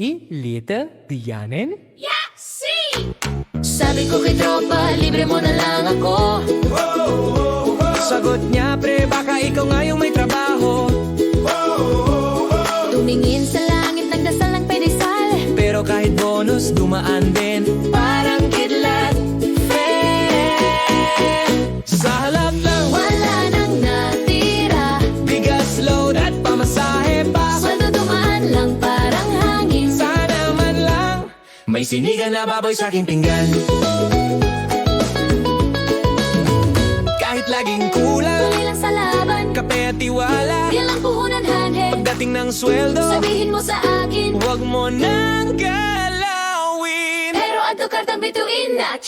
Little Dianen? Sabi ko kay tropa, libre mo na lang ako. Sagot niya, pre, baka ikaw nga yung may trabaho. Tumingin sa langit, nagdasal ng pedesal. Pero kahit bonus, dumaan din. Parang kidlat, Sa halap lang, wala nang natira. bigas, load at pamasahe pa. Sweldo dumaan lang parang hangin. Sana man lang may sinigang na baboy sa aking pinggan. Kahit laging kulang, Tuloy lang sa laban, kape at tiwala. yan lang puhunan hanhe. Pagdating ng sweldo, Sabihin mo sa akin, huwag mo nang galawin. pero ato kartang bituin na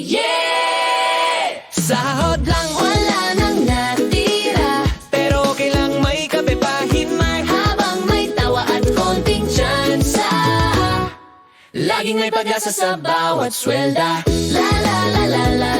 yeah! Sahod lang, Wala nang natira, pero okay lang may kape pa hinay. habang may tawa at konting tsansa. Laging may pag-asa sa bawat swelda. La la la la la